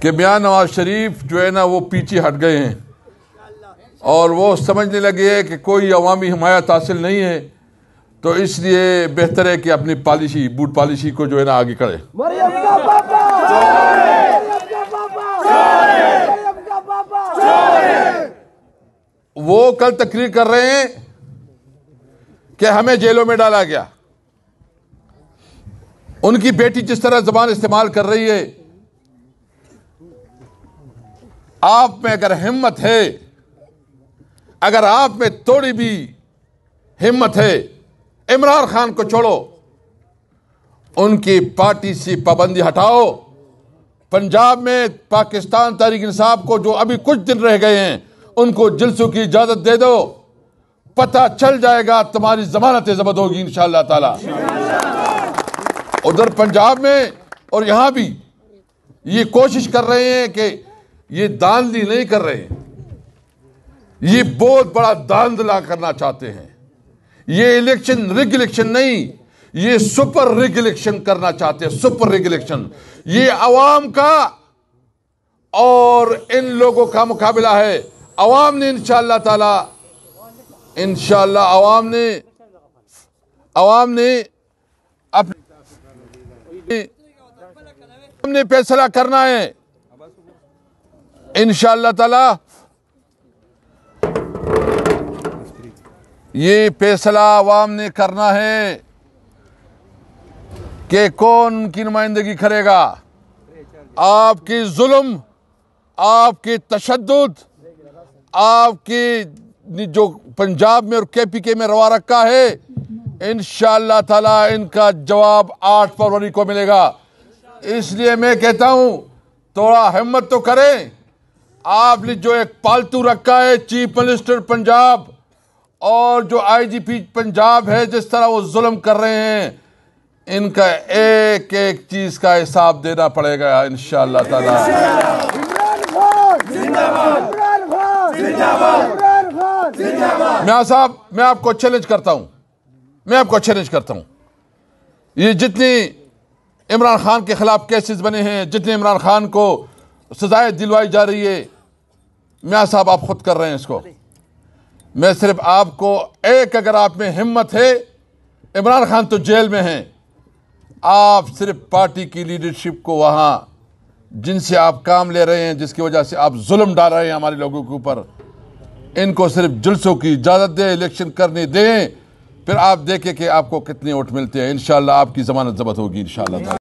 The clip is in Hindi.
कि मियां नवाज शरीफ जो है ना वो पीछे हट गए हैं और वो समझने लगे हैं कि कोई अवामी हिमायत हासिल नहीं है, तो इसलिए बेहतर है कि अपनी पॉलिसी बूट पॉलिसी को जो है ना आगे करें। वो कल तकरीर कर रहे हैं कि हमें जेलों में डाला गया। उनकी बेटी जिस तरह जबान इस्तेमाल कर रही है, आप में अगर हिम्मत है, अगर आप में थोड़ी भी हिम्मत है, इमरान खान को छोड़ो, उनकी पार्टी से पाबंदी हटाओ। पंजाब में पाकिस्तान तहरीक इंसाफ को जो अभी कुछ दिन रह गए हैं उनको जलसों की इजाजत दे दो, पता चल जाएगा, तुम्हारी जमानत जब्त होगी इंशाअल्लाह ताला। उधर पंजाब में और यहां भी ये कोशिश कर रहे हैं कि ये धांधली नहीं कर रहे हैं, ये बहुत बड़ा धांधला करना चाहते हैं। ये इलेक्शन रिग इलेक्शन नहीं, ये सुपर रिग इलेक्शन करना चाहते हैं, सुपर रिग इलेक्शन। ये अवाम का और इन लोगों का मुकाबला है। अवाम ने इंशाअल्लाह ताला, इंशाअल्लाह अवाम ने अपने फैसला करना है इंशाअल्लाह ताला। ये फैसला अवाम ने करना है कि कौन उनकी नुमाइंदगी करेगा। आपकी जुल्म, आपकी तशद्दुद, आपकी जो पंजाब में और केपीके में रवा रखा है, इंशाअल्लाह ताला इनका जवाब 8 फरवरी को मिलेगा। इसलिए मैं कहता हूं थोड़ा हिम्मत तो करें। आपने जो एक पालतू रखा है चीफ मिनिस्टर पंजाब और जो आईजीपी पंजाब है, जिस तरह वो जुल्म कर रहे हैं, इनका एक एक चीज का हिसाब देना पड़ेगा इंशाअल्लाह ताला। मियां साहब, मैं आपको चैलेंज करता हूं, ये जितनी इमरान खान के खिलाफ केसेस बने हैं, जितने इमरान खान को सजाएं दिलवाई जा रही है, मियां साहब आप खुद कर रहे हैं इसको। मैं सिर्फ आपको एक, अगर आप में हिम्मत है, इमरान खान तो जेल में हैं, आप सिर्फ पार्टी की लीडरशिप को वहां जिनसे आप काम ले रहे हैं, जिसकी वजह से आप जुल्म डाल रहे हैं हमारे लोगों के ऊपर, इनको सिर्फ जुल्सों की इजाजत दें, इलेक्शन करने दें, फिर आप देखें कि आपको कितने वोट मिलते हैं। इंशाअल्लाह आपकी जमानत जब्त होगी इंशाअल्लाह।